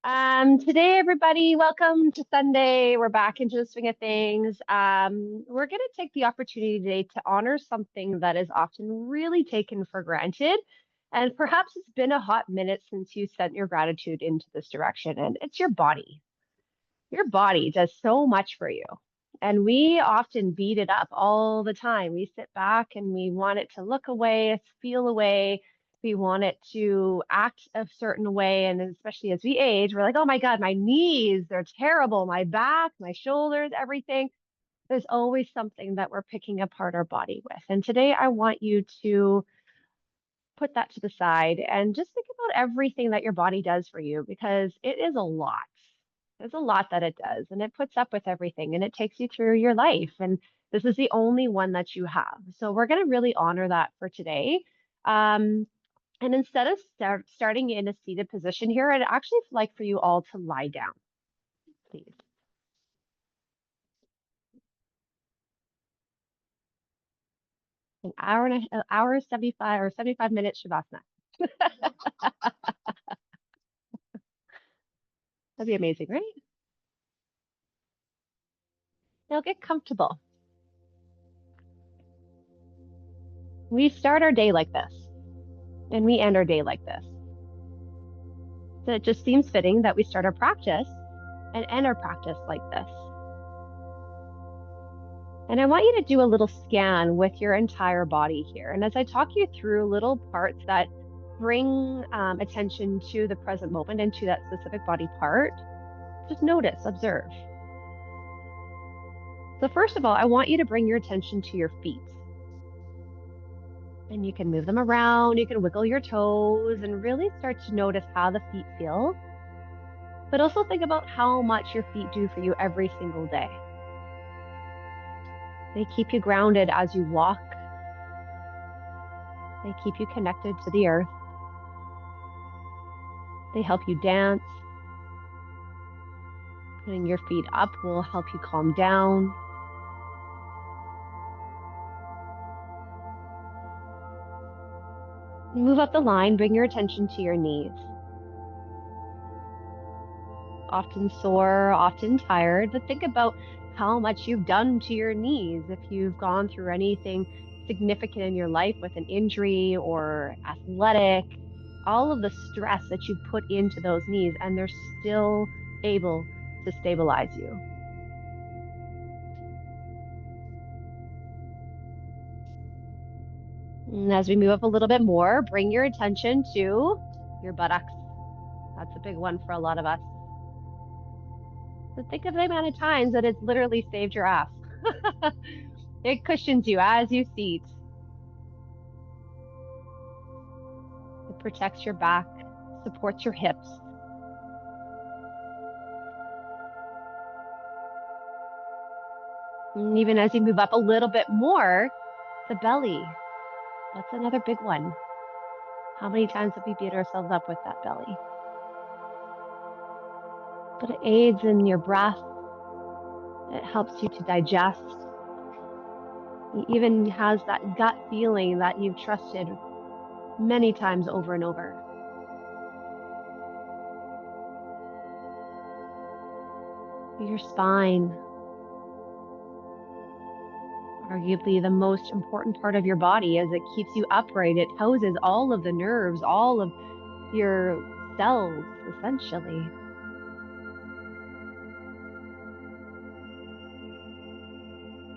Today, everybody, welcome to Sunday. We're back into the swing of things. We're going to take the opportunity today to honor something that is often really taken for granted. And perhaps it's been a hot minute since you sent your gratitude into this direction, and it's your body. Your body does so much for you. And we often beat it up all the time. We sit back and we want it to look away, feel away. We want it to act a certain way. And especially as we age, we're like, oh my God, my knees, they're terrible. My back, my shoulders, everything. There's always something that we're picking apart our body with. And today I want you to put that to the side and just think about everything that your body does for you because it is a lot. There's a lot that it does, and it puts up with everything and it takes you through your life. And this is the only one that you have. So we're going to really honor that for today. Um, and instead of starting in a seated position here, I'd actually like for you all to lie down, please. An hour 75 or 75 minutes Shavasana. That'd be amazing, right? Now get comfortable. We start our day like this, and we end our day like this. So it just seems fitting that we start our practice and end our practice like this. And I want you to do a little scan with your entire body here. And as I talk you through little parts that bring attention to the present moment and to that specific body part, just notice, observe. So first of all, I want you to bring your attention to your feet. And you can move them around, you can wiggle your toes and really start to notice how the feet feel. But also think about how much your feet do for you every single day. They keep you grounded as you walk. They keep you connected to the earth. They help you dance. Putting your feet up will help you calm down. Move up the line, bring your attention to your knees. Often sore, often tired, but think about how much you've done to your knees. If you've gone through anything significant in your life with an injury or athletic, all of the stress that you put into those knees, and they're still able to stabilize you. And as we move up a little bit more, bring your attention to your buttocks. That's a big one for a lot of us. So think of the amount of times that it's literally saved your ass. It cushions you as you seat. It protects your back, supports your hips. And even as you move up a little bit more, the belly. That's another big one. How many times have we beat ourselves up with that belly? But it aids in your breath. It helps you to digest. It even has that gut feeling that you've trusted many times over and over. Your spine, arguably the most important part of your body as it keeps you upright. It houses all of the nerves, all of your cells, essentially.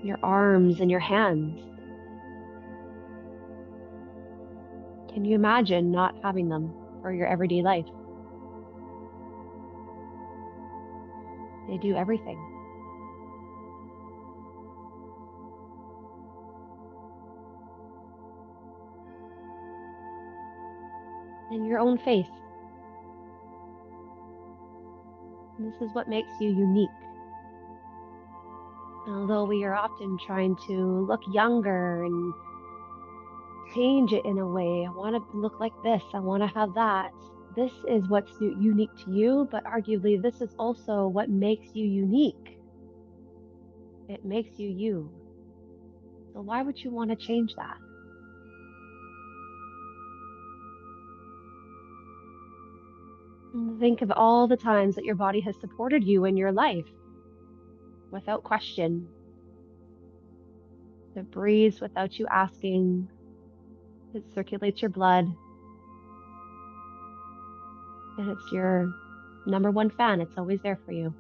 Your arms and your hands. Can you imagine not having them for your everyday life? They do everything. And your own face. And this is what makes you unique. Although we are often trying to look younger and change it in a way, I want to look like this, I want to have that. This is what's unique to you, but arguably this is also what makes you unique. It makes you you. So why would you want to change that? And think of all the times that your body has supported you in your life without question. It breathes without you asking. It circulates your blood. And it's your number one fan. It's always there for you.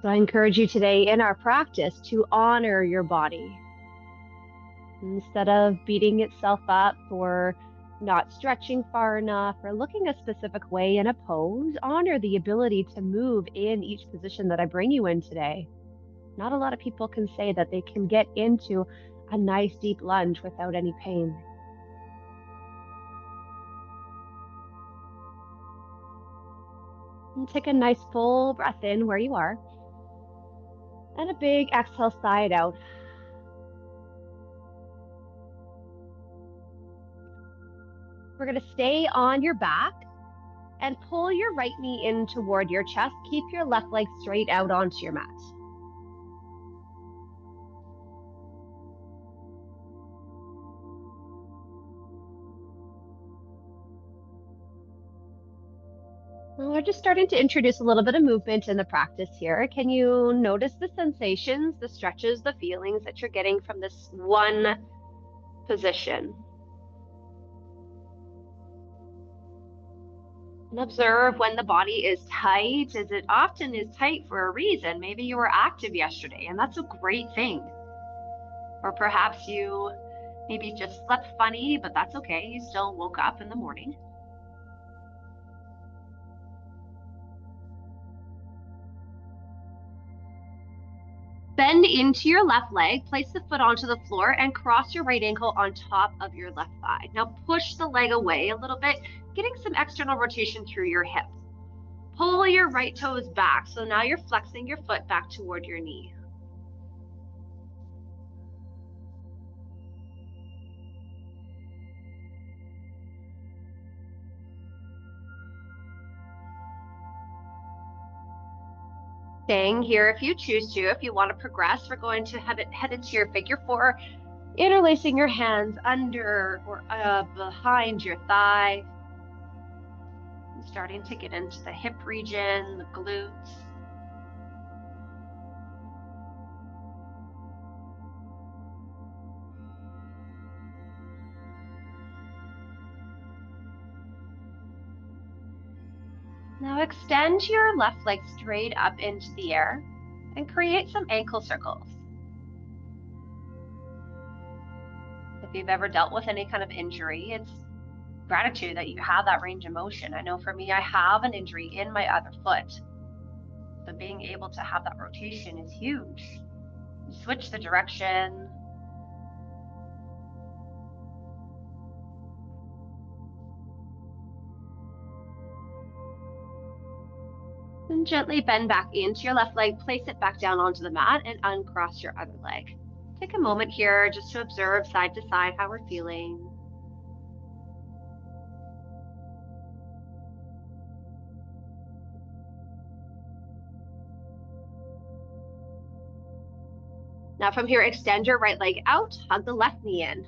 So I encourage you today in our practice to honor your body. Instead of beating itself up for not stretching far enough or looking a specific way in a pose, honor the ability to move in each position that I bring you in today. Not a lot of people can say that they can get into a nice deep lunge without any pain. And take a nice full breath in where you are. And a big exhale, sigh it out. We're going to stay on your back and pull your right knee in toward your chest. Keep your left leg straight out onto your mat. Well, we're just starting to introduce a little bit of movement in the practice here. Can you notice the sensations, the stretches, the feelings that you're getting from this one position? And observe when the body is tight, as it often is tight for a reason. Maybe you were active yesterday, and that's a great thing. Or perhaps you maybe just slept funny, but that's okay. You still woke up in the morning. Bend into your left leg, place the foot onto the floor, and cross your right ankle on top of your left thigh. Now push the leg away a little bit, getting some external rotation through your hip. Pull your right toes back. So now you're flexing your foot back toward your knee. Staying here if you choose to. If you want to progress, we're going to have it head into your figure four, interlacing your hands under or behind your thigh. And starting to get into the hip region, the glutes. Now extend your left leg straight up into the air and create some ankle circles. If you've ever dealt with any kind of injury, it's gratitude that you have that range of motion. I know for me, I have an injury in my other foot. So being able to have that rotation is huge. You switch the direction. And gently bend back into your left leg, place it back down onto the mat and uncross your other leg. Take a moment here just to observe side to side how we're feeling. Now from here, extend your right leg out, hug the left knee in.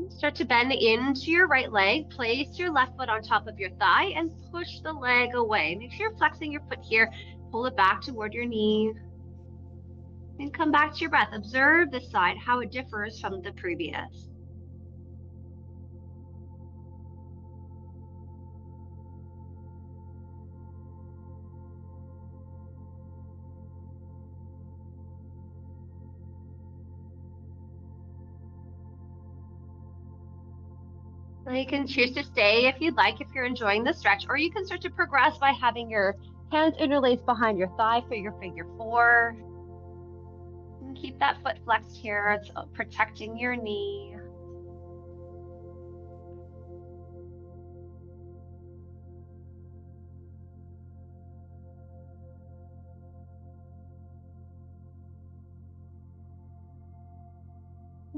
Start to bend into your right leg. Place your left foot on top of your thigh and push the leg away. Make sure you're flexing your foot here. Pull it back toward your knee. And come back to your breath. Observe this side, how it differs from the previous. Now you can choose to stay if you'd like, if you're enjoying the stretch, or you can start to progress by having your hands interlaced behind your thigh for your figure four. And keep that foot flexed here. It's protecting your knee.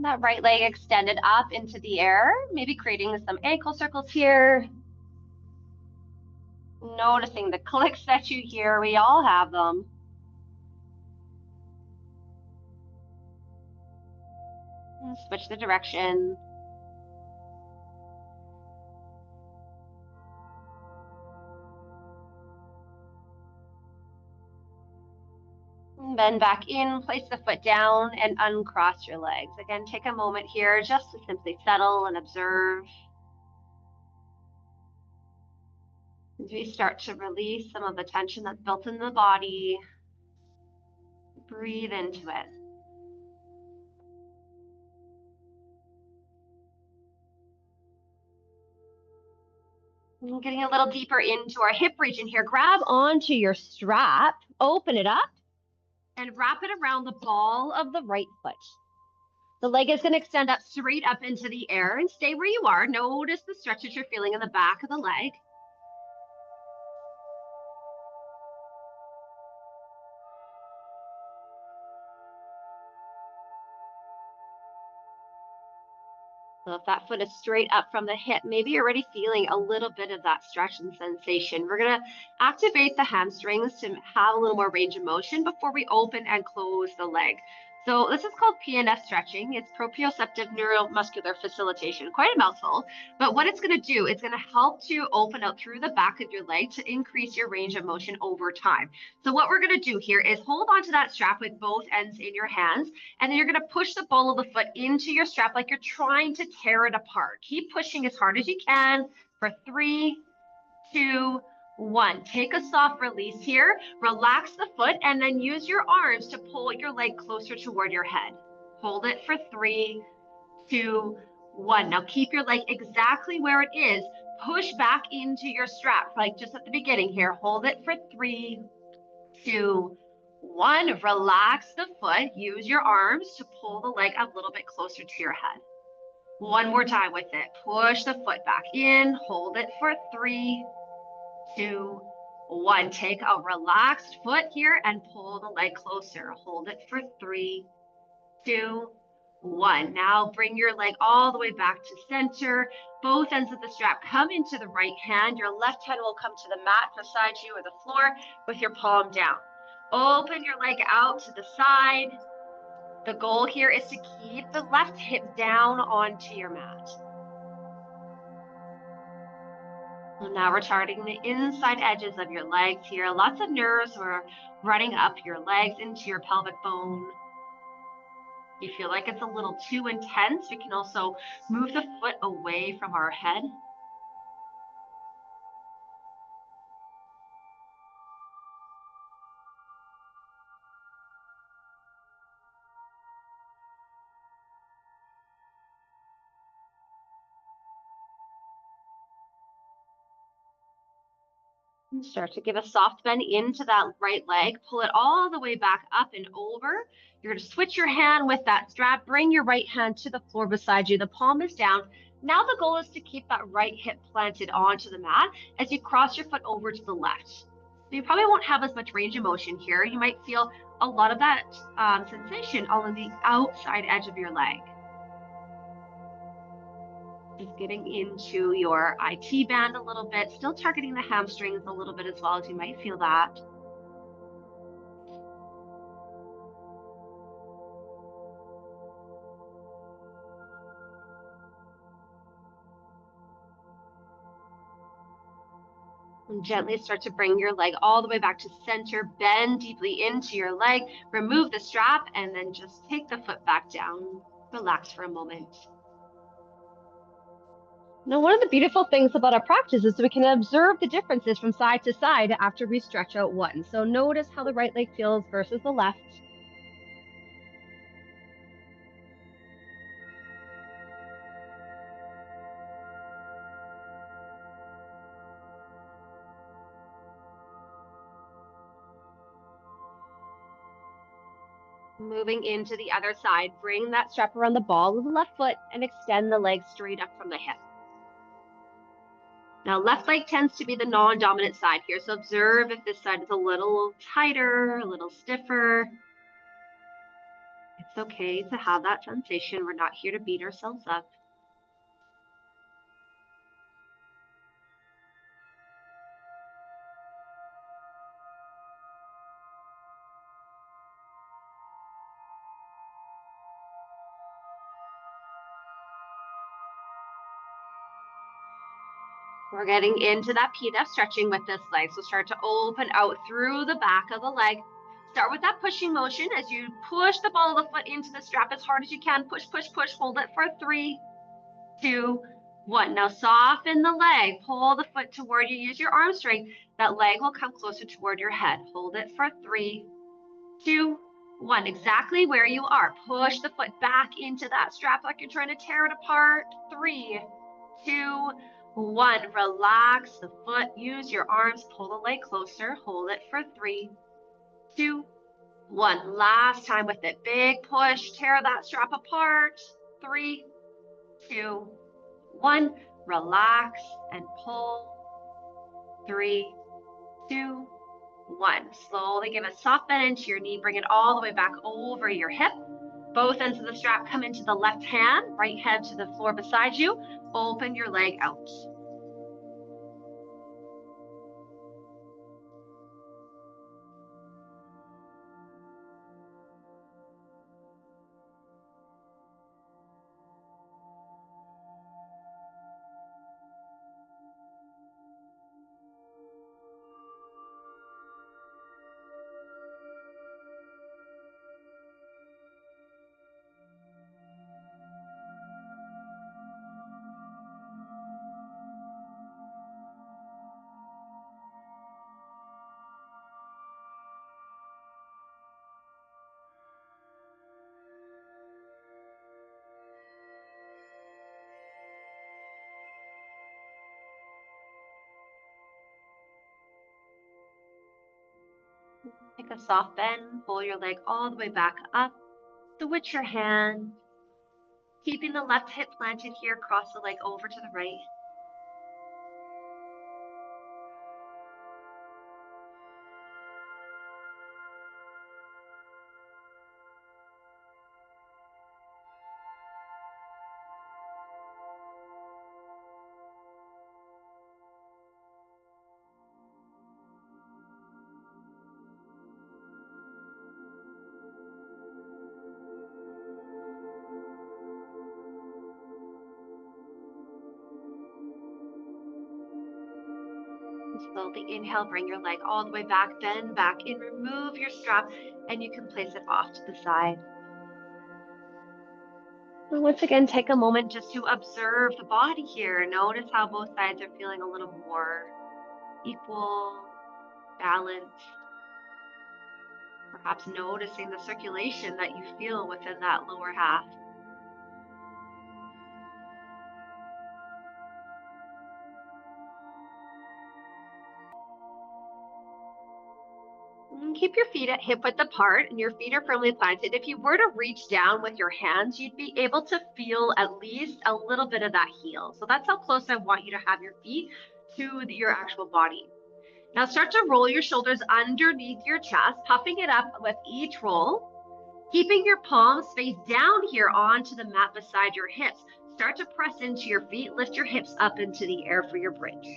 That right leg extended up into the air, maybe creating some ankle circles here. Noticing the clicks that you hear, we all have them. And switch the direction. And bend back in, place the foot down, and uncross your legs. Again, take a moment here just to simply settle and observe. As we start to release some of the tension that's built in the body, breathe into it. And getting a little deeper into our hip region here, grab onto your strap, open it up, and wrap it around the ball of the right foot. The leg is going to extend up straight up into the air and stay where you are. Notice the stretches you're feeling in the back of the leg. So if that foot is straight up from the hip, maybe you're already feeling a little bit of that stretch and sensation. We're going to activate the hamstrings to have a little more range of motion before we open and close the leg. So this is called PNF stretching. It's proprioceptive neuromuscular facilitation, quite a mouthful. But what it's going to do, it's going to help to open out through the back of your leg to increase your range of motion over time. So what we're going to do here is hold onto that strap with both ends in your hands, and then you're going to push the ball of the foot into your strap like you're trying to tear it apart. Keep pushing as hard as you can for 3, 2, 1. Take a soft release here. Relax the foot and then use your arms to pull your leg closer toward your head. Hold it for 3, 2, 1. Now keep your leg exactly where it is. Push back into your strap like just at the beginning here. Hold it for 3, 2, 1. Relax the foot. Use your arms to pull the leg a little bit closer to your head. One more time with it. Push the foot back in. Hold it for 3, 2, 1. Take a relaxed foot here and pull the leg closer. Hold it for 3, 2, 1. Now bring your leg all the way back to center. Both ends of the strap come into the right hand. Your left hand will come to the mat beside you or the floor with your palm down. Open your leg out to the side. The goal here is to keep the left hip down onto your mat. And now we're targeting the inside edges of your legs here. Lots of nerves are running up your legs into your pelvic bone. If you feel like it's a little too intense, we can also move the foot away from our head. Start to give a soft bend into that right leg. Pull it all the way back up and over. You're going to switch your hand with that strap. Bring your right hand to the floor beside you. The palm is down. Now the goal is to keep that right hip planted onto the mat as you cross your foot over to the left. So you probably won't have as much range of motion here. You might feel a lot of that sensation all on the outside edge of your leg. Just getting into your IT band a little bit, still targeting the hamstrings a little bit as well, as you might feel that. And gently start to bring your leg all the way back to center, bend deeply into your leg, remove the strap, and then just take the foot back down. Relax for a moment. Now, one of the beautiful things about our practice is we can observe the differences from side to side after we stretch out one. So notice how the right leg feels versus the left. Moving into the other side, bring that strap around the ball of the left foot and extend the leg straight up from the hip. Now, left leg tends to be the non-dominant side here, so observe if this side is a little tighter, a little stiffer. It's It's okay to have that sensation. We're not here to beat ourselves up. We're getting into that PDEF stretching with this leg. So start to open out through the back of the leg. Start with that pushing motion as you push the ball of the foot into the strap as hard as you can. Push, push, push. Hold it for 3, 2, 1. Now soften the leg. Pull the foot toward you. Use your arm strength. That leg will come closer toward your head. Hold it for 3, 2, 1. Exactly where you are. Push the foot back into that strap like you're trying to tear it apart. 3, 2, 1. Relax the foot. Use your arms. Pull the leg closer. Hold it for 3, 2, 1. Last time with it. Big push. Tear that strap apart. 3, 2, 1. Relax and pull. 3, 2, 1. Slowly give a soft bend into your knee. Bring it all the way back over your hip. Both ends of the strap come into the left hand. Right hand to the floor beside you. Open your leg out. Take a soft bend, pull your leg all the way back up. Switch your hand, keeping the left hip planted here, cross the leg over to the right. Slowly inhale, bring your leg all the way back, bend back and remove your strap, and you can place it off to the side. And once again, take a moment just to observe the body here. Notice how both sides are feeling a little more equal, balanced. Perhaps noticing the circulation that you feel within that lower half. Keep your feet at hip width apart and your feet are firmly planted. If you were to reach down with your hands, you'd be able to feel at least a little bit of that heel. So that's how close I want you to have your feet to your actual body. Now start to roll your shoulders underneath your chest, puffing it up with each roll. Keeping your palms face down here onto the mat beside your hips. Start to press into your feet, lift your hips up into the air for your bridge.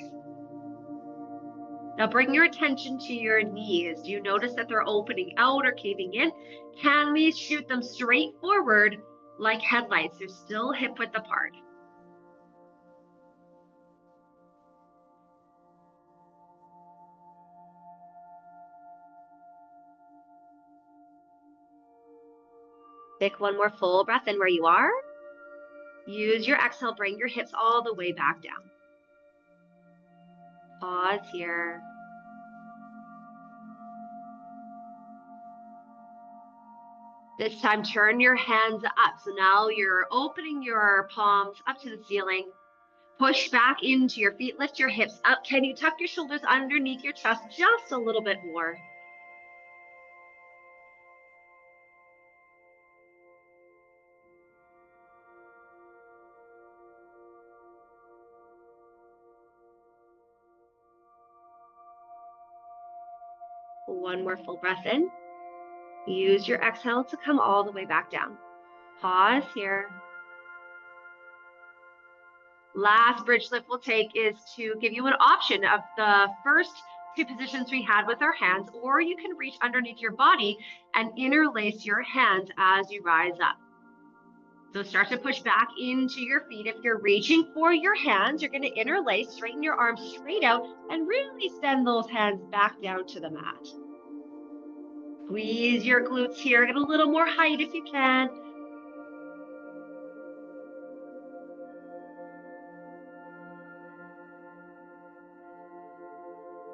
Now bring your attention to your knees. Do you notice that they're opening out or caving in? Can we shoot them straight forward like headlights? They're still hip width apart. Take one more full breath in where you are. Use your exhale, bring your hips all the way back down. Pause here. This time, turn your hands up. So now you're opening your palms up to the ceiling. Push back into your feet, lift your hips up. Can you tuck your shoulders underneath your chest just a little bit more? One more full breath in. Use your exhale to come all the way back down. Pause here. Last bridge lift we'll take is to give you an option of the first two positions we had with our hands, or you can reach underneath your body and interlace your hands as you rise up. So start to push back into your feet. If you're reaching for your hands, you're going to interlace, straighten your arms straight out, and really send those hands back down to the mat. Squeeze your glutes here. Get a little more height if you can.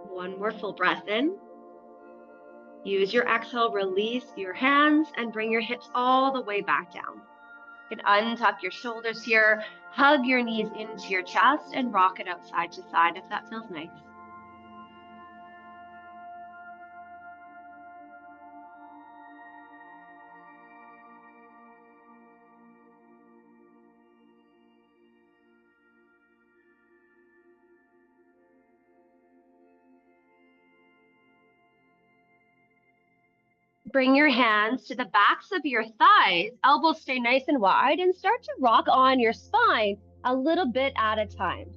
One more full breath in. Use your exhale, release your hands, and bring your hips all the way back down. You can untuck your shoulders here, hug your knees into your chest, and rock it out side to side if that feels nice. Bring your hands to the backs of your thighs, elbows stay nice and wide, and start to rock on your spine a little bit at a time.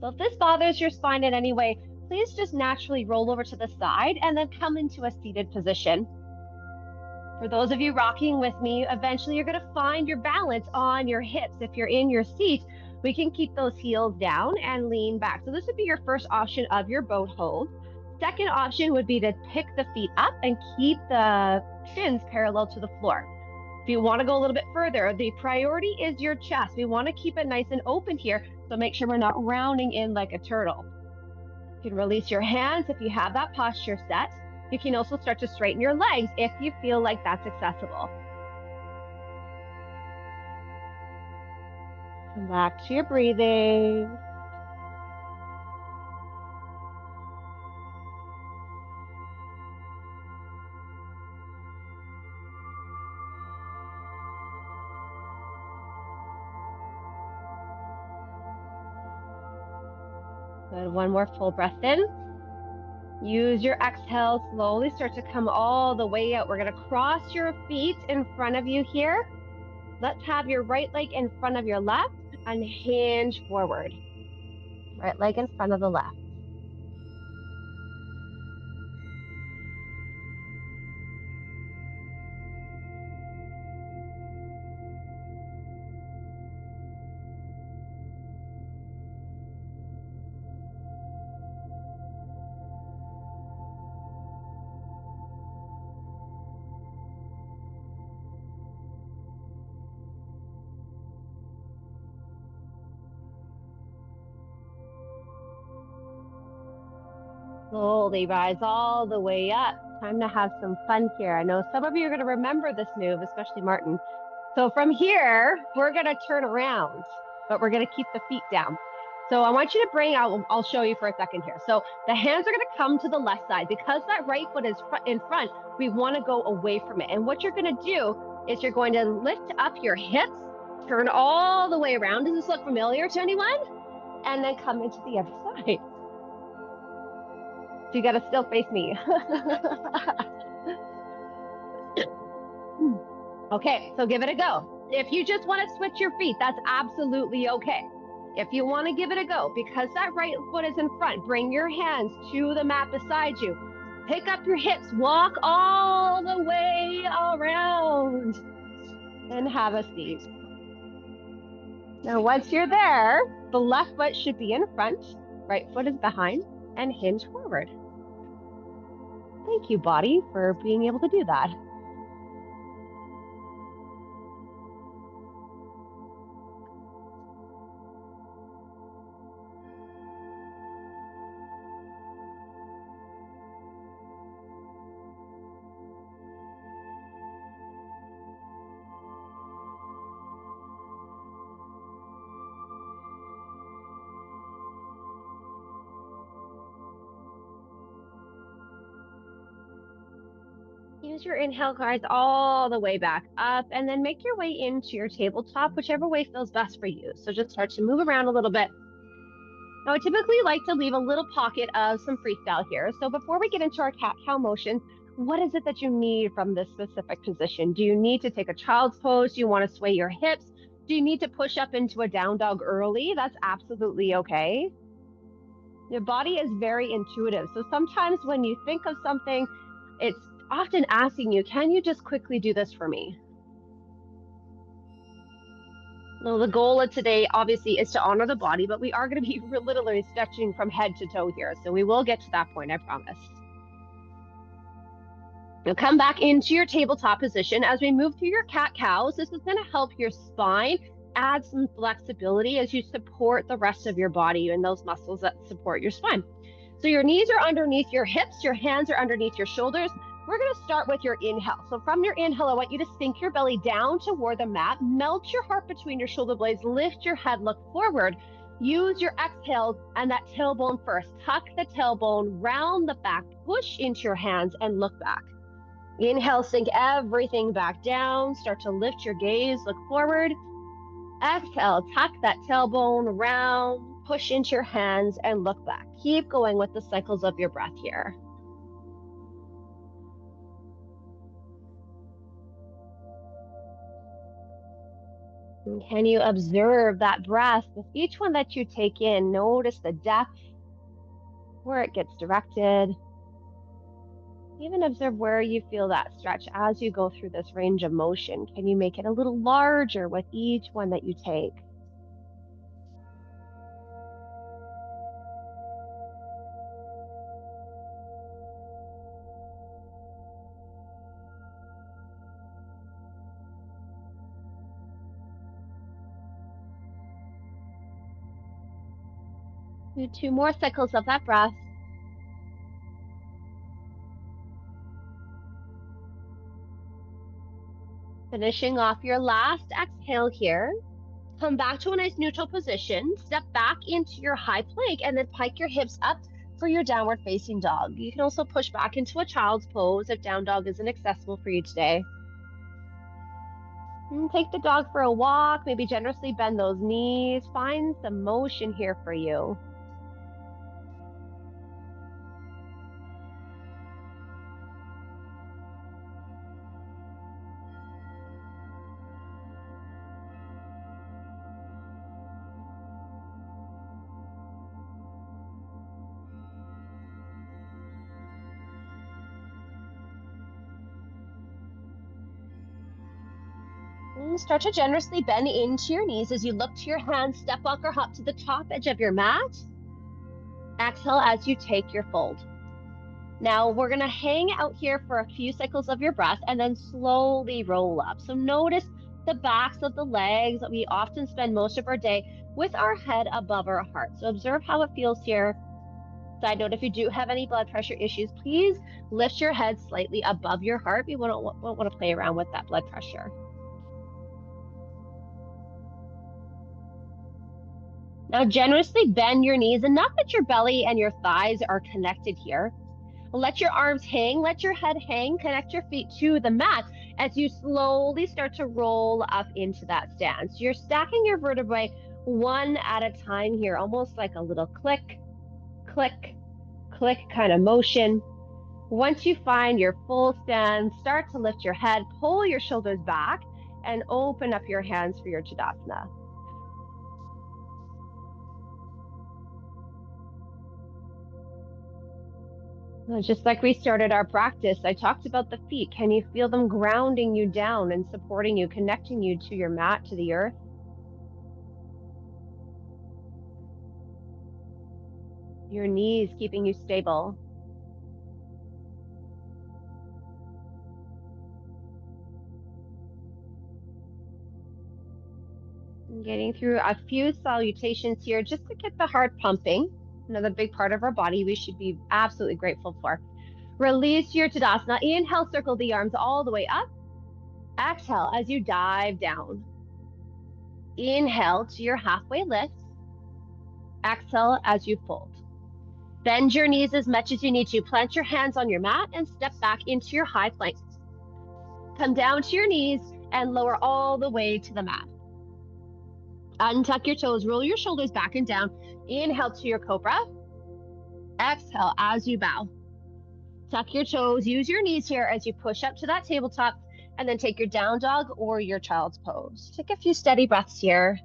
So if this bothers your spine in any way, please just naturally roll over to the side and then come into a seated position. For those of you rocking with me, eventually you're going to find your balance on your hips. If you're in your seat, we can keep those heels down and lean back. So this would be your first option of your boat hold. Second option would be to pick the feet up and keep the shins parallel to the floor. If you want to go a little bit further, the priority is your chest. We want to keep it nice and open here, so make sure we're not rounding in like a turtle. You can release your hands if you have that posture set. You can also start to straighten your legs if you feel like that's accessible. Come back to your breathing. Good. One more full breath in. Use your exhale, slowly start to come all the way out. We're going to cross your feet in front of you here. Let's have your right leg in front of your left and hinge forward. Right leg in front of the left. Slowly rise all the way up. Time to have some fun here. I know some of you are going to remember this move, especially Martin. So from here, we're going to turn around, but we're going to keep the feet down. So I want you to bring out, I'll show you for a second here. So the hands are going to come to the left side. Because that right foot is in front, we want to go away from it. And what you're going to do is you're going to lift up your hips, turn all the way around. Does this look familiar to anyone? And then come into the other side. So you got to still face me. Okay, so give it a go. If you just want to switch your feet, that's absolutely okay. If you want to give it a go, because that right foot is in front, bring your hands to the mat beside you. Pick up your hips, walk all the way around, and have a seat. Now, once you're there, the left foot should be in front, right foot is behind, and hinge forward. Thank you, body, for being able to do that. Use your inhale, guys, all the way back up, and then make your way into your tabletop, whichever way feels best for you. So just start to move around a little bit. Now, I typically like to leave a little pocket of some freestyle here. So before we get into our cat-cow motion, What is it that you need from this specific position? Do you need to take a child's pose? Do you want to sway your hips? Do you need to push up into a down dog early? That's absolutely okay. Your body is very intuitive. So sometimes when you think of something, it's often asking you, can you just quickly do this for me? Well, the goal of today, obviously, is to honor the body, but we are going to be literally stretching from head to toe here. So we will get to that point, I promise. Now come back into your tabletop position as we move through your cat-cows. This is going to help your spine add some flexibility as you support the rest of your body and those muscles that support your spine. So your knees are underneath your hips, your hands are underneath your shoulders. We're going to start with your inhale. So from your inhale, I want you to sink your belly down toward the mat, melt your heart between your shoulder blades, lift your head, look forward. Use your exhale and that tailbone first. Tuck the tailbone, round the back, push into your hands and look back. Inhale, sink everything back down. Start to lift your gaze, look forward. Exhale, tuck that tailbone, round, push into your hands and look back. Keep going with the cycles of your breath here. And can you observe that breath? With each one that you take in, notice the depth, where it gets directed. Even observe where you feel that stretch as you go through this range of motion. Can you make it a little larger with each one that you take? Do 2 more cycles of that breath. Finishing off your last exhale here. Come back to a nice neutral position. Step back into your high plank and then pike your hips up for your downward facing dog. You can also push back into a child's pose if down dog isn't accessible for you today. And take the dog for a walk. Maybe generously bend those knees. Find some motion here for you. And start to generously bend into your knees as you look to your hands. Step walk or hop to the top edge of your mat. Exhale as you take your fold. Now we're going to hang out here for a few cycles of your breath and then slowly roll up. So notice the backs of the legs. We often spend most of our day with our head above our heart. So observe how it feels here. Side note, if you do have any blood pressure issues, please lift your head slightly above your heart. We won't want to play around with that blood pressure. Now generously bend your knees enough that your belly and your thighs are connected here. Let your arms hang, let your head hang, connect your feet to the mat as you slowly start to roll up into that stance. You're stacking your vertebrae one at a time here, almost like a little click, click, click kind of motion. Once you find your full stance, start to lift your head, pull your shoulders back, and open up your hands for your Tadasana. Just like we started our practice, I talked about the feet. Can you feel them grounding you down and supporting you, connecting you to your mat, to the earth? Your knees keeping you stable. Getting through a few salutations here just to get the heart pumping. Another big part of our body we should be absolutely grateful for. Release your Tadasana. Inhale, circle the arms all the way up. Exhale as you dive down. Inhale to your halfway lift. Exhale as you fold. Bend your knees as much as you need to. Plant your hands on your mat and step back into your high plank. Come down to your knees and lower all the way to the mat. Untuck your toes, roll your shoulders back and down. Inhale to your cobra. Exhale as you bow. Tuck your toes, use your knees here as you push up to that tabletop, and then take your down dog or your child's pose. Take a few steady breaths here.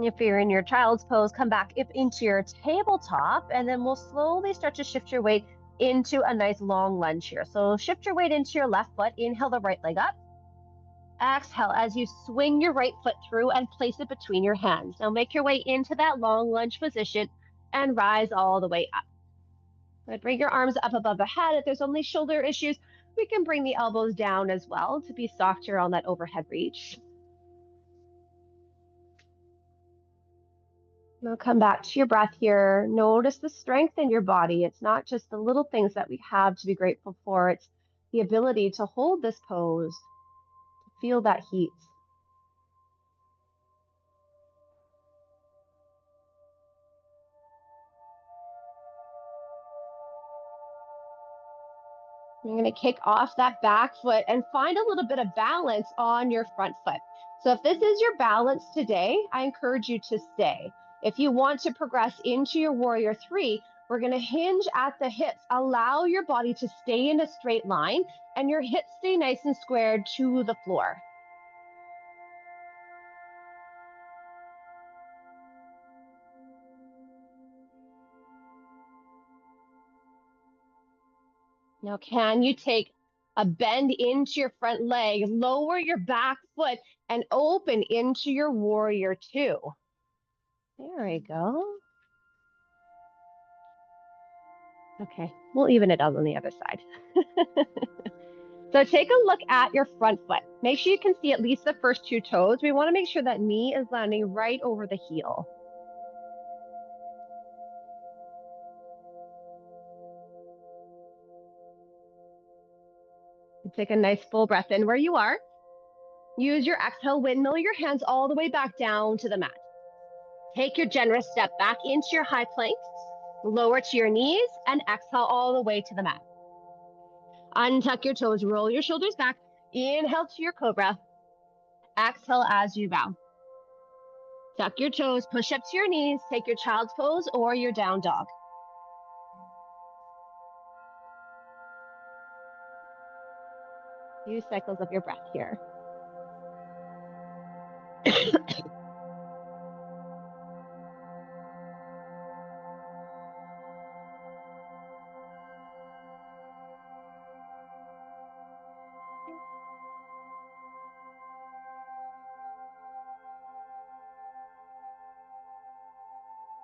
If you're in your child's pose, come back up into your tabletop, and then we'll slowly start to shift your weight into a nice long lunge here. So shift your weight into your left foot. Inhale the right leg up. Exhale as you swing your right foot through and place it between your hands. Now make your way into that long lunge position and rise all the way up. Good. Bring your arms up above the head. If there's only shoulder issues, we can bring the elbows down as well to be softer on that overhead reach. Now come back to your breath here. Notice the strength in your body. It's not just the little things that we have to be grateful for. It's the ability to hold this pose, to feel that heat. You're going to kick off that back foot and find a little bit of balance on your front foot. So if this is your balance today, I encourage you to stay. If you want to progress into your warrior three, we're going to hinge at the hips. Allow your body to stay in a straight line and your hips stay nice and squared to the floor. Now, can you take a bend into your front leg, lower your back foot, and open into your warrior two? There we go. Okay, we'll even it out on the other side. So take a look at your front foot. Make sure you can see at least the first two toes. We want to make sure that knee is landing right over the heel. Take a nice full breath in where you are. Use your exhale, windmill your hands all the way back down to the mat. Take your generous step back into your high plank. Lower to your knees and exhale all the way to the mat. Untuck your toes, roll your shoulders back. Inhale to your cobra. Exhale as you bow. Tuck your toes, push up to your knees, take your child's pose or your down dog. Few cycles of your breath here.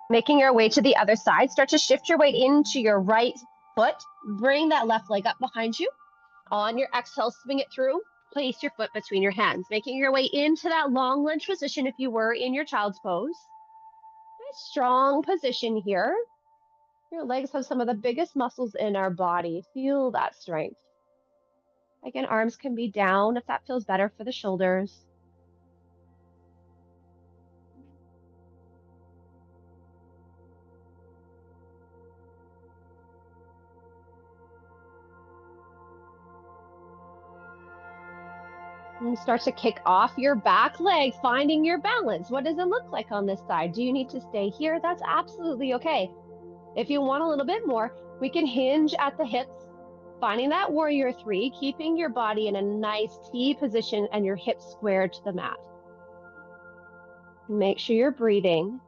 Making your way to the other side, start to shift your weight into your right foot. Bring that left leg up behind you. On your exhale, swing it through. Place your foot between your hands, making your way into that long lunge position if you were in your child's pose. Nice strong position here. Your legs have some of the biggest muscles in our body. Feel that strength. Again, arms can be down if that feels better for the shoulders. And start to kick off your back leg, finding your balance. What does it look like on this side? Do you need to stay here? That's absolutely okay. If you want a little bit more, we can hinge at the hips, finding that warrior three, keeping your body in a nice T position and your hips squared to the mat. Make sure you're breathing.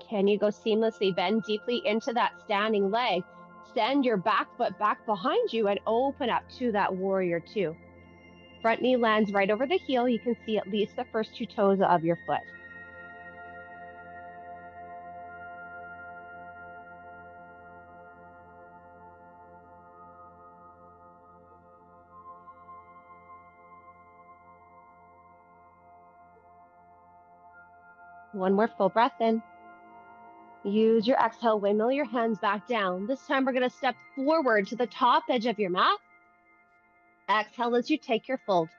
Can you go seamlessly bend deeply into that standing leg? Send your back foot back behind you and open up to that warrior two. Front knee lands right over the heel. You can see at least the first two toes of your foot. One more full breath in. Use your exhale, windmill your hands back down. This time we're going to step forward to the top edge of your mat. Exhale as you take your fold.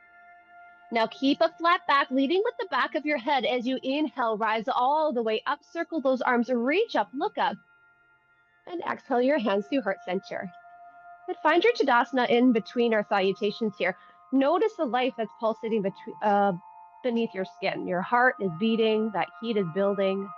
Now keep a flat back, leading with the back of your head as you inhale, rise all the way up, circle those arms, reach up, look up, and exhale your hands to heart center. And find your Tadasana in between our salutations here. Notice the life that's pulsating beneath your skin. Your heart is beating, that heat is building.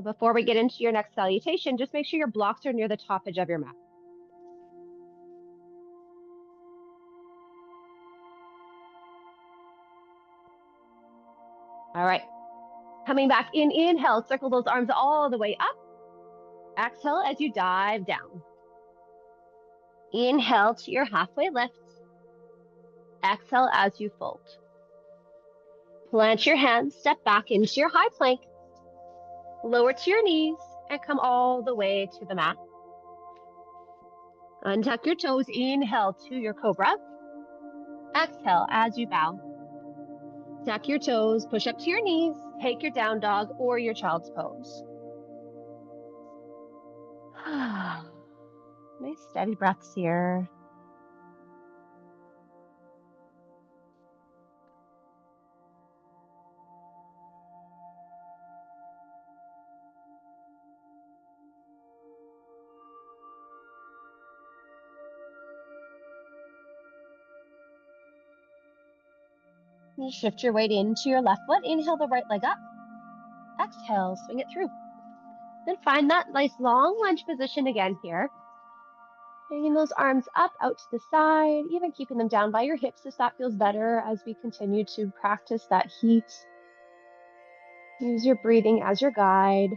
Before we get into your next salutation, just make sure your blocks are near the top edge of your mat. All right. Coming back in, inhale, circle those arms all the way up. Exhale as you dive down. Inhale to your halfway lift. Exhale as you fold. Plant your hands, step back into your high plank. Lower to your knees and come all the way to the mat. Untuck your toes, inhale to your cobra. Exhale as you bow. Tuck your toes, push up to your knees, take your down dog or your child's pose. Nice steady breaths here. You shift your weight into your left foot. Inhale the right leg up. Exhale, swing it through. Then find that nice long lunge position again here. Bringing those arms up, out to the side, even keeping them down by your hips if that feels better as we continue to practice that heat. Use your breathing as your guide.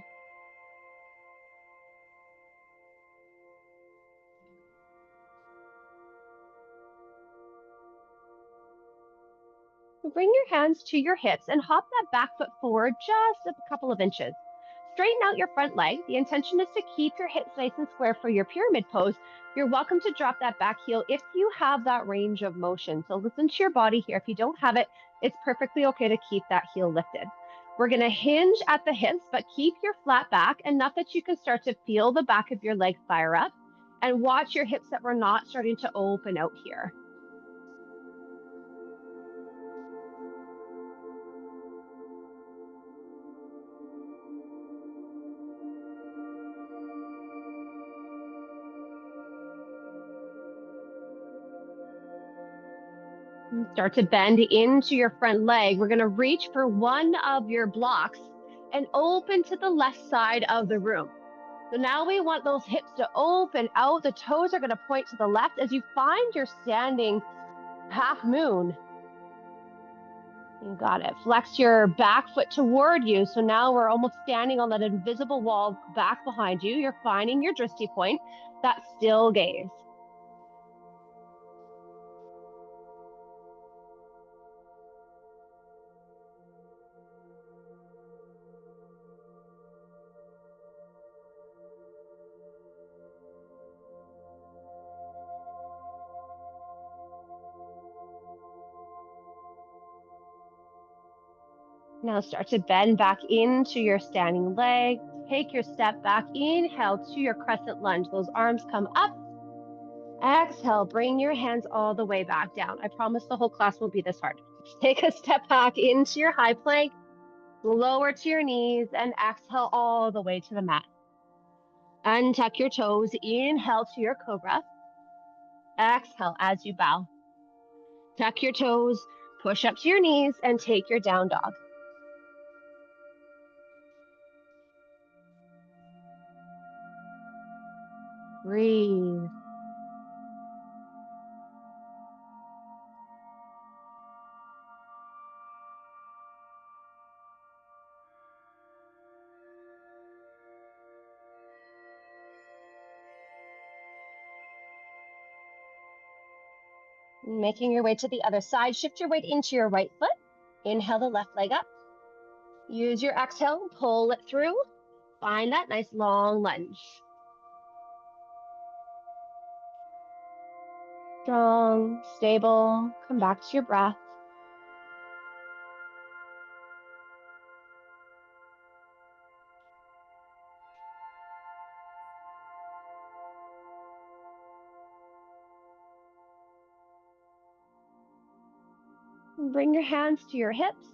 Bring your hands to your hips and hop that back foot forward just a couple of inches. Straighten out your front leg. The intention is to keep your hips nice and square for your pyramid pose. You're welcome to drop that back heel if you have that range of motion. So listen to your body here. If you don't have it, it's perfectly okay to keep that heel lifted. We're going to hinge at the hips, but keep your flat back enough that you can start to feel the back of your leg fire up and watch your hips that we're not starting to open out here. Start to bend into your front leg. We're going to reach for one of your blocks and open to the left side of the room. So now we want those hips to open out. The toes are going to point to the left as you find your standing half moon. You got it. Flex your back foot toward you. So now we're almost standing on that invisible wall back behind you. You're finding your drishti point, that still gaze. Now start to bend back into your standing leg. Take your step back. Inhale to your crescent lunge. Those arms come up. Exhale, bring your hands all the way back down. I promise the whole class will be this hard. Take a step back into your high plank. Lower to your knees and exhale all the way to the mat. Untuck your toes. Inhale to your cobra. Exhale as you bow. Tuck your toes. Push up to your knees and take your down dog. Breathe. Making your way to the other side, shift your weight into your right foot. Inhale the left leg up. Use your exhale, pull it through. Find that nice long lunge. Strong, stable, come back to your breath. Bring your hands to your hips.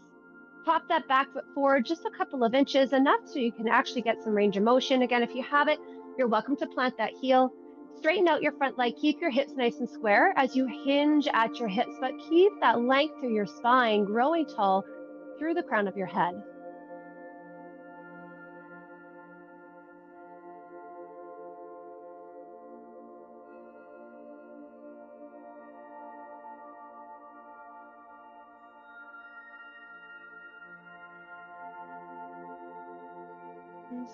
Pop that back foot forward just a couple of inches, enough so you can actually get some range of motion. Again, if you have it, you're welcome to plant that heel. Straighten out your front leg. Keep your hips nice and square as you hinge at your hips, but keep that length through your spine, growing tall through the crown of your head.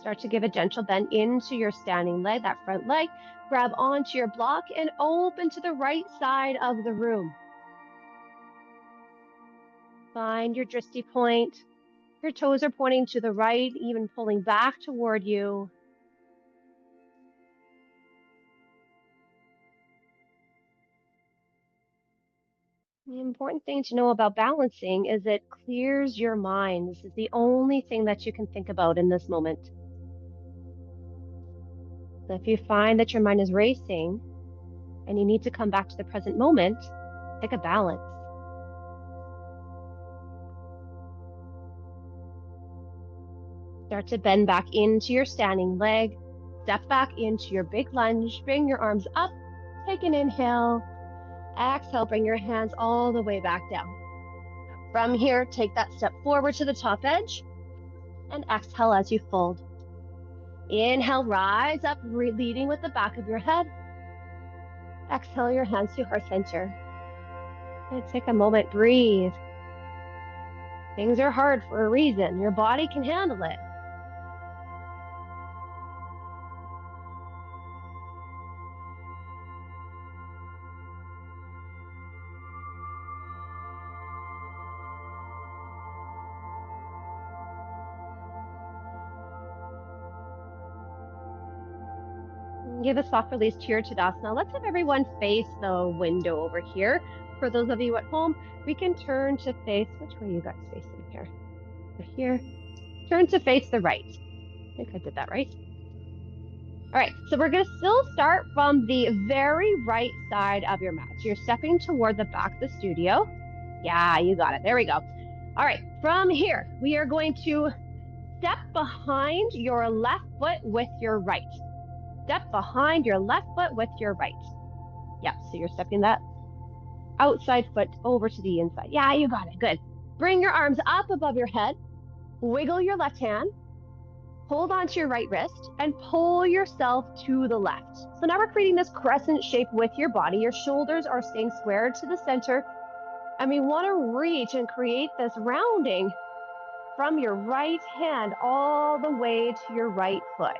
Start to give a gentle bend into your standing leg, that front leg. Grab onto your block and open to the right side of the room. Find your drishti point. Your toes are pointing to the right, even pulling back toward you. The important thing to know about balancing is it clears your mind. This is the only thing that you can think about in this moment. So if you find that your mind is racing and you need to come back to the present moment, pick a balance. Start to bend back into your standing leg. Step back into your big lunge. Bring your arms up. Take an inhale. Exhale, bring your hands all the way back down. From here, take that step forward to the top edge and exhale as you fold. Inhale, rise up, leading with the back of your head. Exhale your hands to heart center. And take a moment, breathe. Things are hard for a reason. Your body can handle it. Give a soft release to your Tadasana. Let's have everyone face the window over here. For those of you at home, we can turn to face, which way are you guys facing here? Over here. Turn to face the right. I think I did that right. All right, so we're gonna still start from the very right side of your mat. So you're stepping toward the back of the studio. Yeah, you got it, there we go. All right, from here, we are going to step behind your left foot with your right. Step behind your left foot with your right. Yep, so you're stepping that outside foot over to the inside. Yeah, you got it, good. Bring your arms up above your head. Wiggle your left hand. Hold onto your right wrist and pull yourself to the left. So now we're creating this crescent shape with your body. Your shoulders are staying squared to the center. And we want to reach and create this rounding from your right hand all the way to your right foot.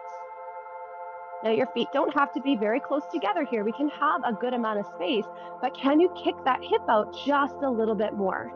Now your feet don't have to be very close together here. We can have a good amount of space, but can you kick that hip out just a little bit more?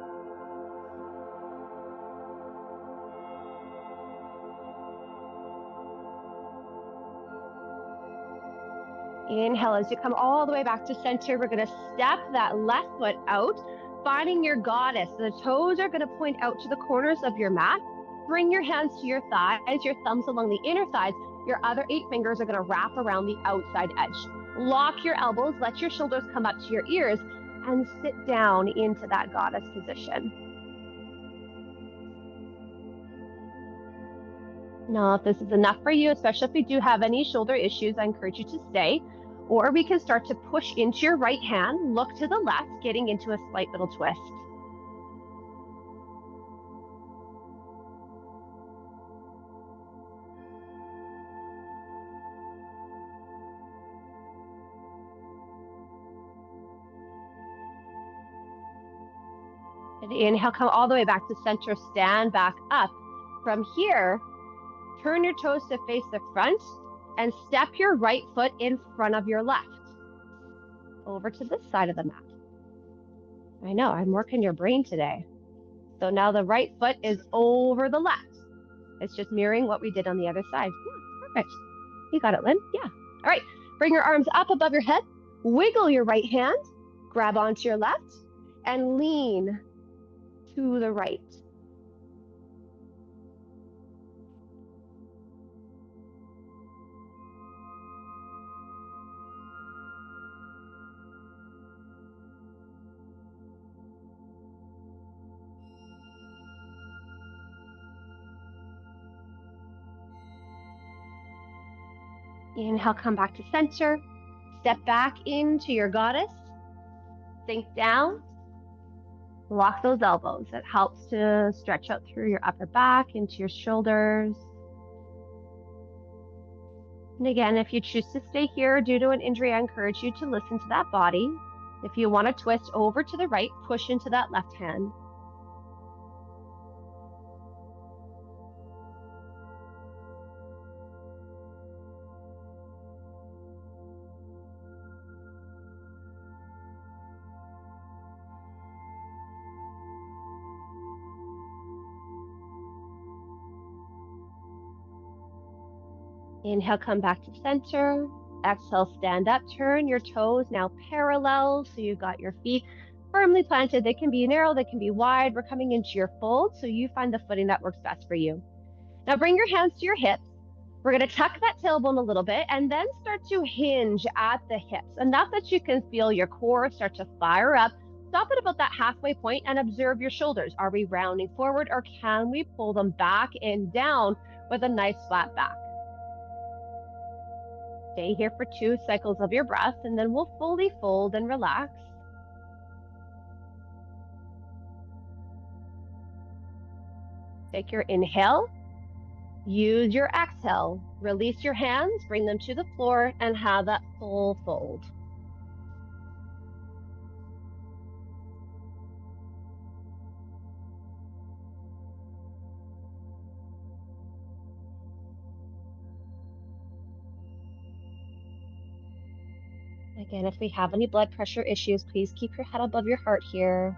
Inhale as you come all the way back to center. We're going to step that left foot out, finding your goddess. The toes are going to point out to the corners of your mat. Bring your hands to your thighs, your thumbs along the inner thighs. Your other 8 fingers are going to wrap around the outside edge. Lock your elbows, let your shoulders come up to your ears, and sit down into that goddess position. Now, if this is enough for you, especially if you do have any shoulder issues, I encourage you to stay. Or we can start to push into your right hand, look to the left, getting into a slight little twist. And inhale, come all the way back to center, stand back up. From here, turn your toes to face the front and step your right foot in front of your left. Over to this side of the mat. I know, I'm working your brain today. So now the right foot is over the left. It's just mirroring what we did on the other side. Yeah, perfect. You got it, Lynn. Yeah. All right. Bring your arms up above your head. Wiggle your right hand. Grab onto your left and lean to the right. Inhale, come back to center. Step back into your goddess. Sink down. Lock those elbows. It helps to stretch out through your upper back into your shoulders. And again, if you choose to stay here due to an injury, I encourage you to listen to that body. If you want to twist over to the right, push into that left hand. Inhale, come back to center. Exhale, stand up, turn your toes now parallel. So you've got your feet firmly planted. They can be narrow, they can be wide. We're coming into your fold, so you find the footing that works best for you. Now bring your hands to your hips. We're going to tuck that tailbone a little bit and then start to hinge at the hips, enough that you can feel your core start to fire up. Stop at about that halfway point and observe your shoulders. Are we rounding forward, or can we pull them back and down with a nice flat back? Stay here for 2 cycles of your breath, and then we'll fully fold and relax. Take your inhale. Use your exhale. Release your hands, bring them to the floor, and have that full fold. Again, if we have any blood pressure issues, please keep your head above your heart here.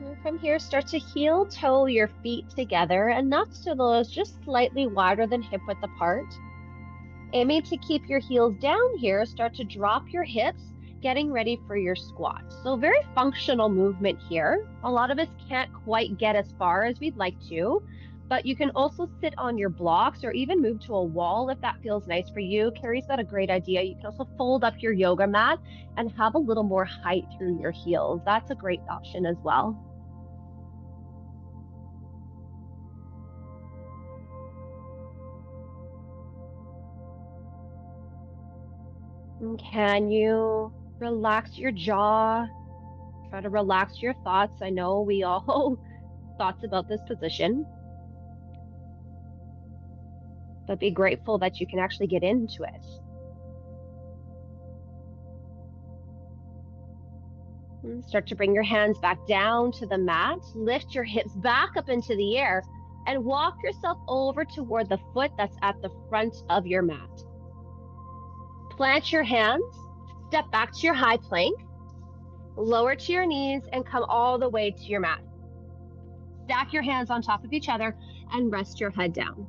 And from here, start to heel toe your feet together, enough so those just slightly wider than hip width apart. Aiming to keep your heels down here, start to drop your hips, getting ready for your squat. So very functional movement here. A lot of us can't quite get as far as we'd like to, but you can also sit on your blocks or even move to a wall if that feels nice for you. Carrie's got a great idea. You can also fold up your yoga mat and have a little more height through your heels. That's a great option as well. And can you relax your jaw? Try to relax your thoughts. I know we all thoughts about this position, but be grateful that you can actually get into it. And start to bring your hands back down to the mat. Lift your hips back up into the air and walk yourself over toward the foot that's at the front of your mat. Plant your hands, step back to your high plank, lower to your knees, and come all the way to your mat. Stack your hands on top of each other and rest your head down.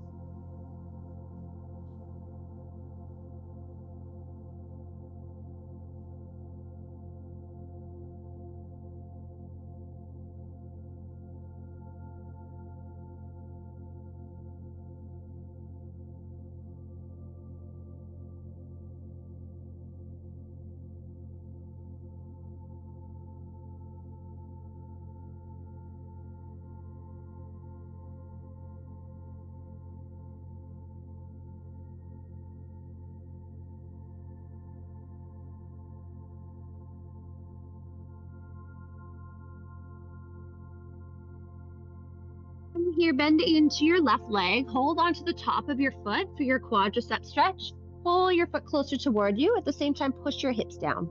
Here, bend into your left leg. Hold onto the top of your foot for your quadricep stretch. Pull your foot closer toward you. At the same time, push your hips down.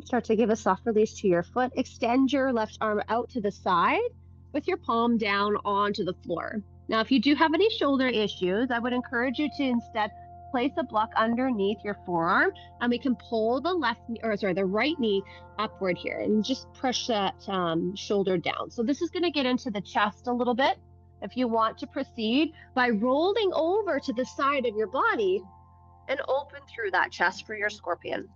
Start to give a soft release to your foot. Extend your left arm out to the side with your palm down onto the floor. Now, if you do have any shoulder issues, I would encourage you to instead place a block underneath your forearm, and we can pull the right knee upward here and just push that shoulder down. So this is going to get into the chest a little bit. If you want to proceed by rolling over to the side of your body and open through that chest for your scorpion.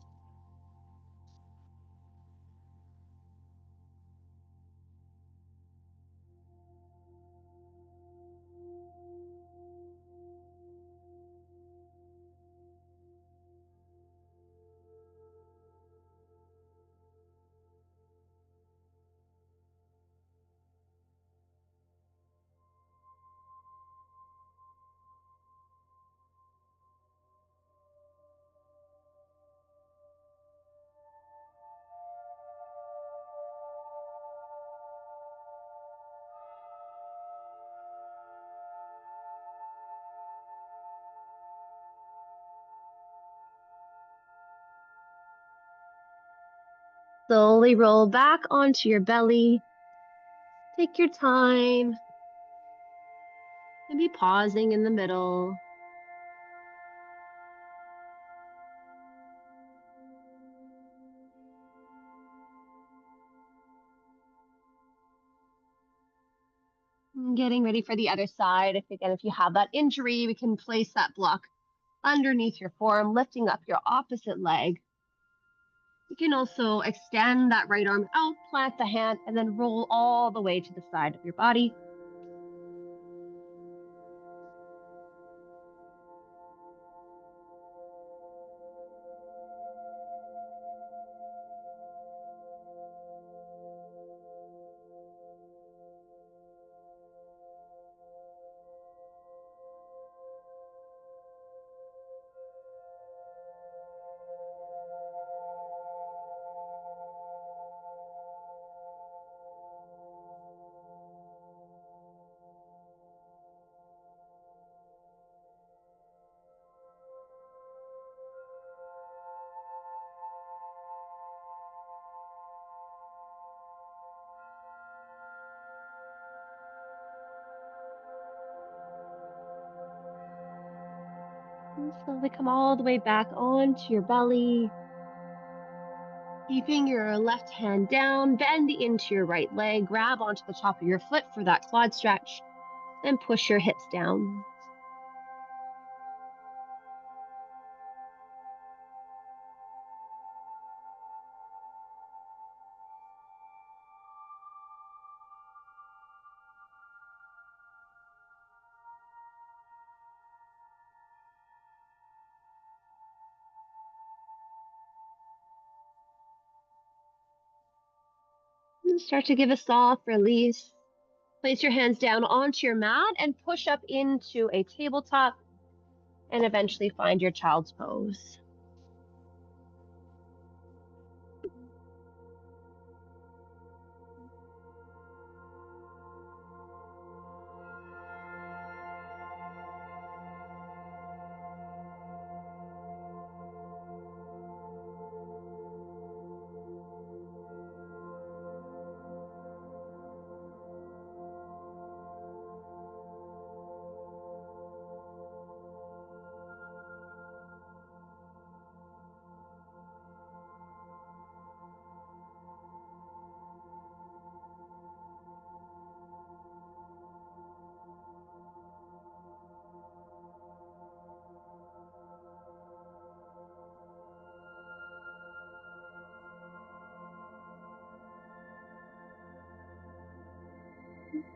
Slowly roll back onto your belly. Take your time. Maybe pausing in the middle. Getting ready for the other side. If you have that injury, we can place that block underneath your forearm, lifting up your opposite leg. You can also extend that right arm out, plant the hand, and then roll all the way to the side of your body. And slowly come all the way back onto your belly. Keeping your left hand down, bend into your right leg, grab onto the top of your foot for that quad stretch, and push your hips down. And start to give a soft release. Place your hands down onto your mat and push up into a tabletop and eventually find your child's pose.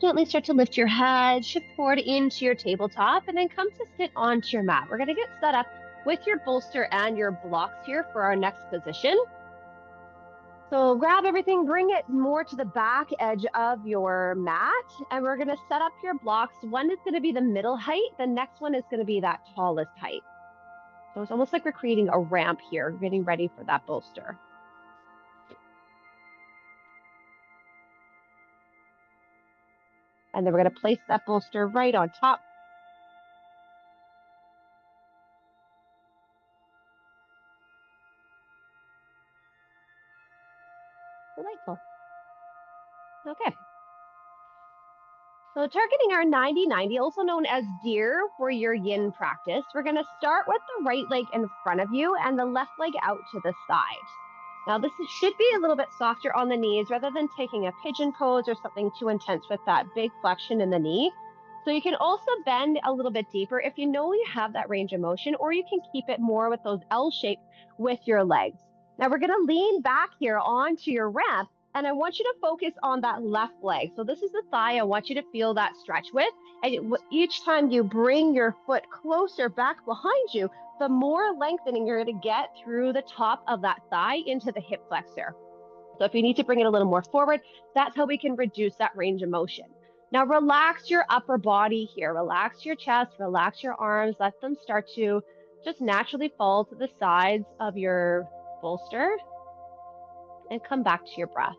Gently start to lift your head, shift forward into your tabletop, and then come to sit onto your mat. We're going to get set up with your bolster and your blocks here for our next position. So grab everything, bring it more to the back edge of your mat, and we're gonna set up your blocks. One is gonna be the middle height, the next one is gonna be that tallest height. So it's almost like we're creating a ramp here, getting ready for that bolster. And then we're gonna place that bolster right on top. Delightful. Okay. So targeting our 90-90, also known as deer for your yin practice, we're going to start with the right leg in front of you and the left leg out to the side. Now this should be a little bit softer on the knees rather than taking a pigeon pose or something too intense with that big flexion in the knee. So you can also bend a little bit deeper if you know you have that range of motion, or you can keep it more with those L shapes with your legs. Now we're going to lean back here onto your ramp, and I want you to focus on that left leg. So this is the thigh I want you to feel that stretch with. And each time you bring your foot closer back behind you, the more lengthening you're going to get through the top of that thigh into the hip flexor. So if you need to bring it a little more forward, that's how we can reduce that range of motion. Now relax your upper body here. Relax your chest, relax your arms. Let them start to just naturally fall to the sides of your bolster and come back to your breath.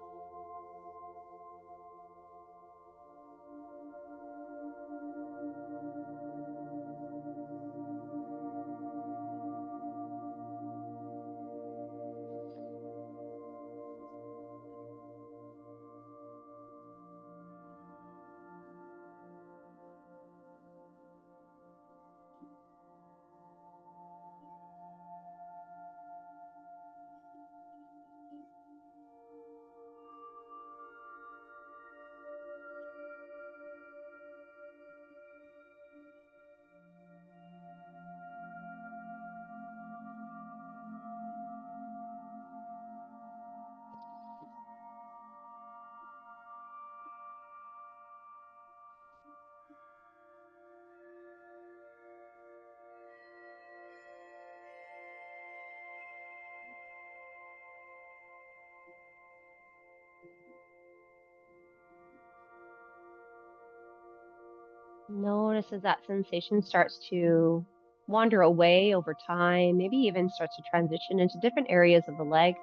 Notice as that sensation starts to wander away over time, maybe even starts to transition into different areas of the leg.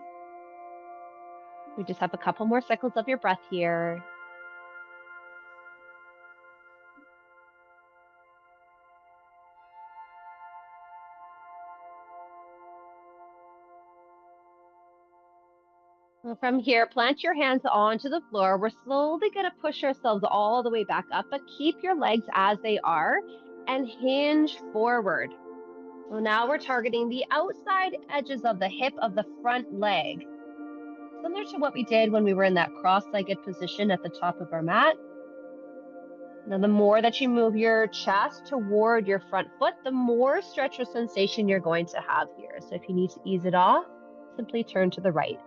We just have a couple more cycles of your breath here. From here, plant your hands onto the floor. We're slowly going to push ourselves all the way back up, but keep your legs as they are and hinge forward. Well, now we're targeting the outside edges of the hip of the front leg, similar to what we did when we were in that cross-legged position at the top of our mat. Now, the more that you move your chest toward your front foot, the more stretch or sensation you're going to have here. So if you need to ease it off, simply turn to the right.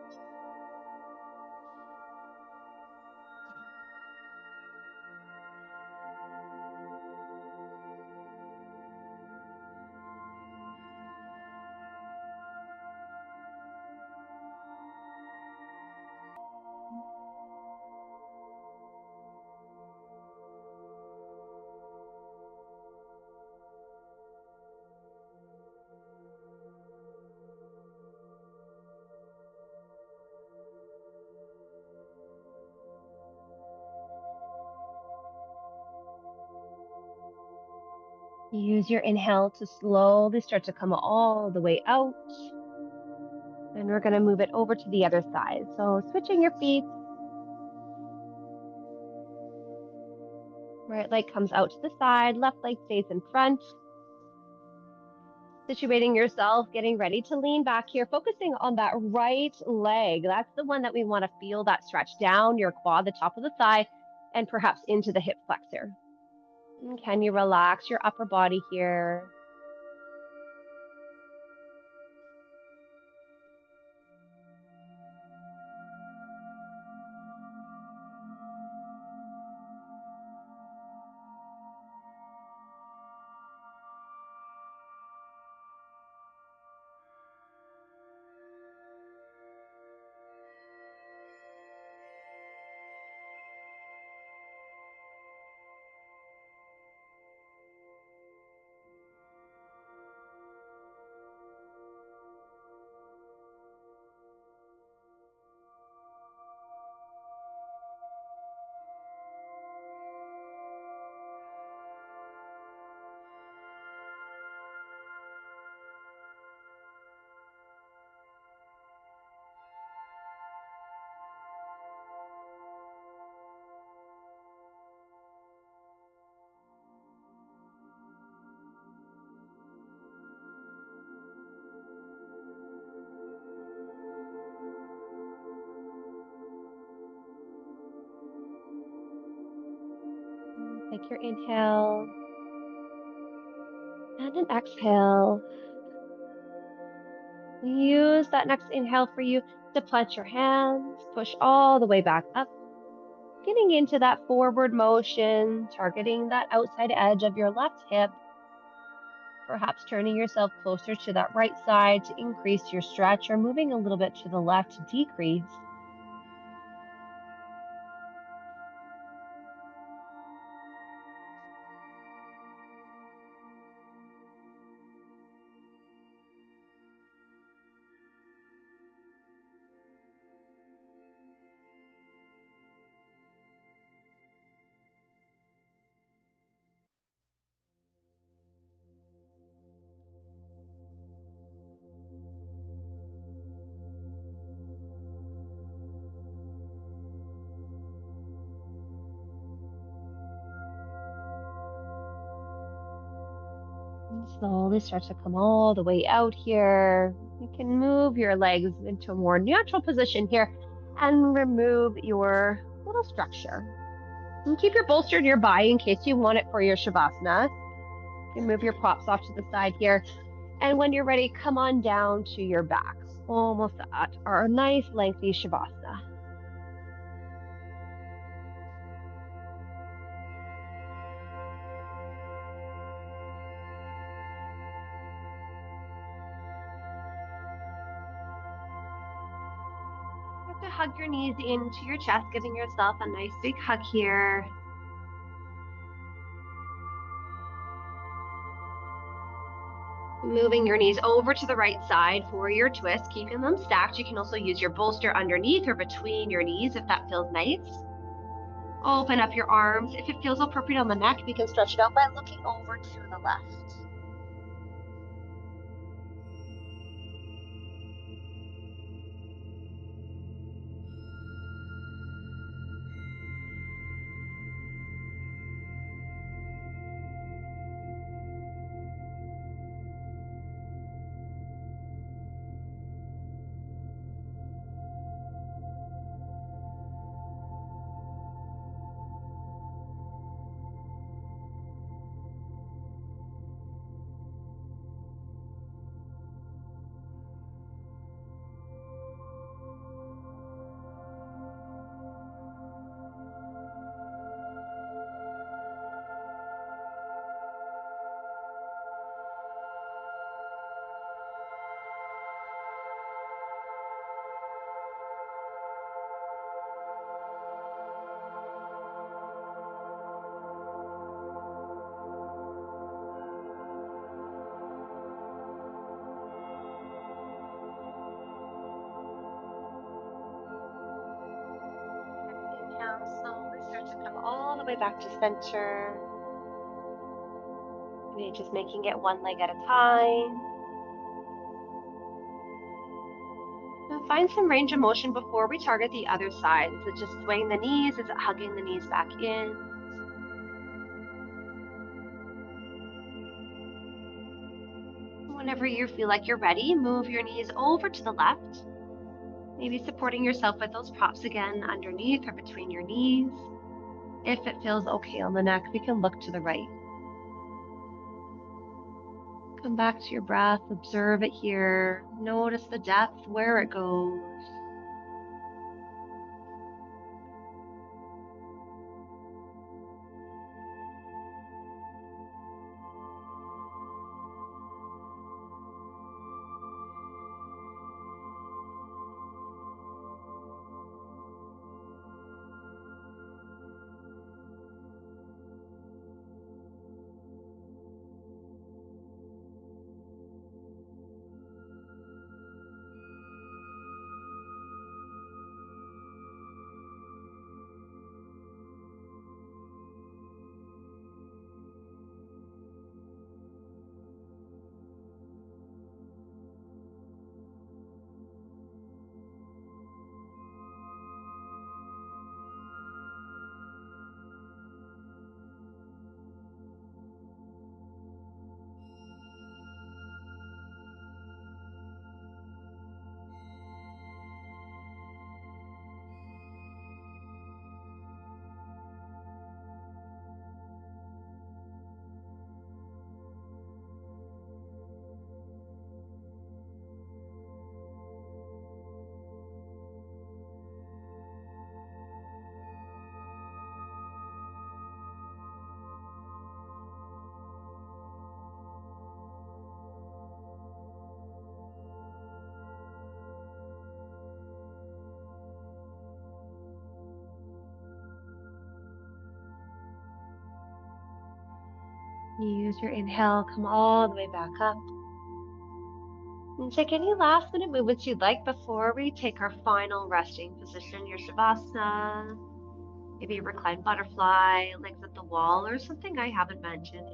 Use your inhale to slowly start to come all the way out. And we're going to move it over to the other side. So switching your feet. Right leg comes out to the side, left leg stays in front. Situating yourself, getting ready to lean back here, focusing on that right leg. That's the one that we want to feel that stretch down your quad, the top of the thigh, and perhaps into the hip flexor. And can you relax your upper body here? Take your inhale and an exhale. Use that next inhale for you to plant your hands, push all the way back up, getting into that forward motion, targeting that outside edge of your left hip, perhaps turning yourself closer to that right side to increase your stretch or moving a little bit to the left to decrease. And slowly start to come all the way out here. You can move your legs into a more natural position here and remove your little structure. And keep your bolster nearby in case you want it for your Shavasana. You can move your props off to the side here. And when you're ready, come on down to your back, almost at our nice lengthy Shavasana. You have to hug your knees into your chest, giving yourself a nice big hug here. Moving your knees over to the right side for your twist, keeping them stacked. You can also use your bolster underneath or between your knees if that feels nice. Open up your arms. If it feels appropriate on the neck, we can stretch it out by looking over to the left. Inhale, slowly start to come all the way back to center. Maybe just making it one leg at a time. And find some range of motion before we target the other side. Is it just swaying the knees? Is it hugging the knees back in? Whenever you feel like you're ready, move your knees over to the left. Maybe supporting yourself with those props again underneath or between your knees. If it feels okay on the neck, we can look to the right. Come back to your breath, observe it here. Notice the depth, where it goes. Use your inhale, come all the way back up. And take any last minute movements you'd like before we take our final resting position, your Shavasana. Maybe a reclined butterfly, legs at the wall, or something I haven't mentioned.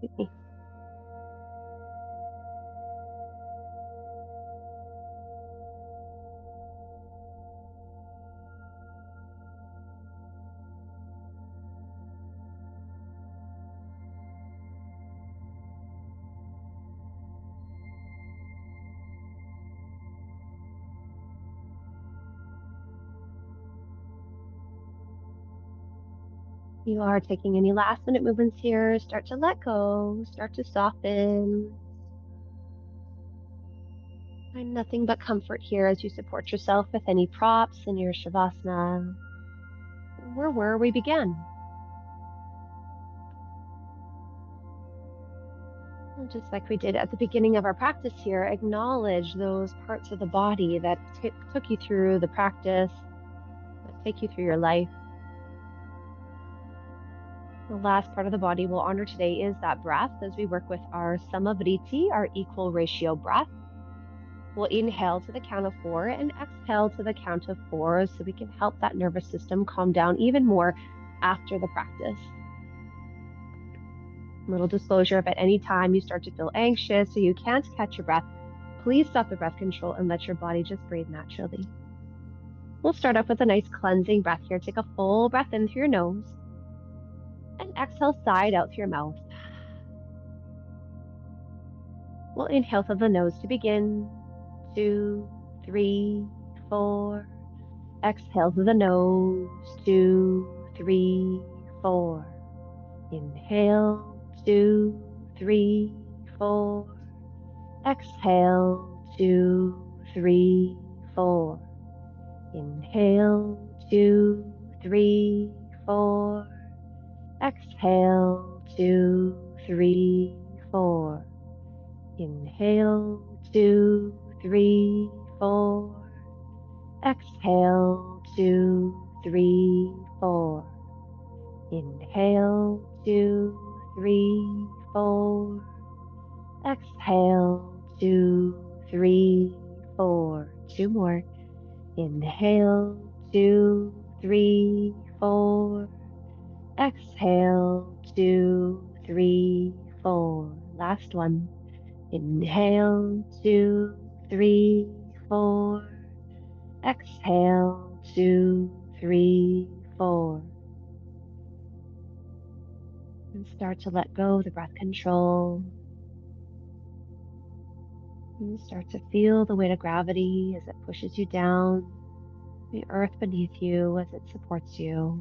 Excuse me. You are taking any last minute movements here. Start to let go, start to soften. Find nothing but comfort here as you support yourself with any props in your Shavasana. We're where we began. And just like we did at the beginning of our practice here, acknowledge those parts of the body that took you through the practice, that take you through your life. The last part of the body we'll honor today is that breath as we work with our Samavriti, our equal ratio breath. We'll inhale to the count of 4 and exhale to the count of 4 so we can help that nervous system calm down even more after the practice. Little disclosure, if at any time you start to feel anxious or you can't catch your breath, please stop the breath control and let your body just breathe naturally. We'll start off with a nice cleansing breath here. Take a full breath in through your nose and exhale side out through your mouth. We'll inhale through the nose to begin. 2, 3, 4. Exhale through the nose. 2, 3, 4. Inhale. 2, 3, 4. Exhale. 2, 3, 4. Inhale. 2, 3, 4. Exhale. 2, 3, 4. Inhale. 2, 3, 4. Exhale. 2, 3, 4. Inhale. 2, 3, 4. Exhale. 2, 3, 4. 2 more. Inhale. 2, 3, 4. Exhale. 2, 3, 4. Last one. Inhale. 2, 3, 4. Exhale. 2, 3, 4. And start to let go of the breath control. And start to feel the weight of gravity as it pushes you down, the earth beneath you as it supports you.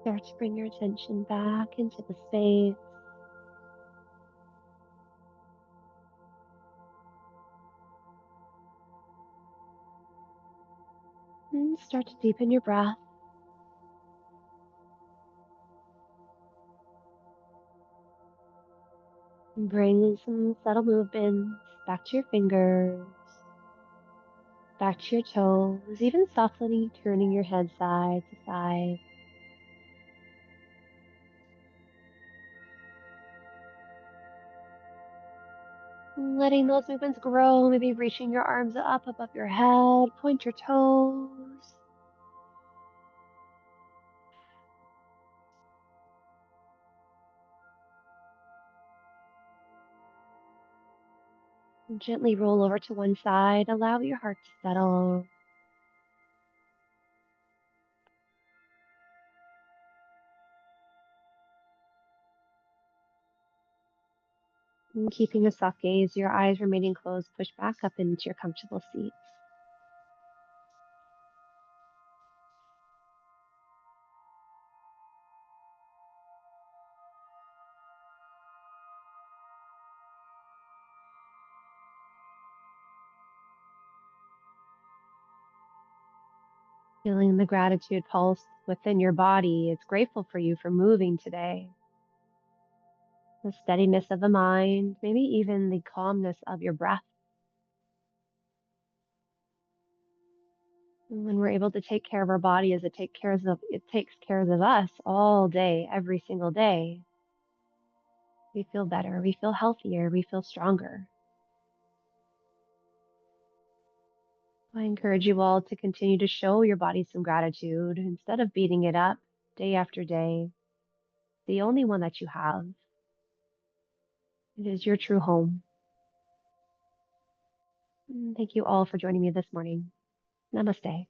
Start to bring your attention back into the space and start to deepen your breath. And bring some subtle movements back to your fingers, back to your toes, even softly turning your head side to side. Letting those movements grow, maybe reaching your arms up above your head, point your toes. And gently roll over to one side. Allow your heart to settle. And keeping a soft gaze, your eyes remaining closed, push back up into your comfortable seats. Feeling the gratitude pulse within your body. It's grateful for you for moving today. The steadiness of the mind, maybe even the calmness of your breath. And when we're able to take care of our body as it takes care of us all day, every single day, we feel better, we feel healthier, we feel stronger. I encourage you all to continue to show your body some gratitude instead of beating it up day after day. The only one that you have. It is your true home. Thank you all for joining me this morning. Namaste.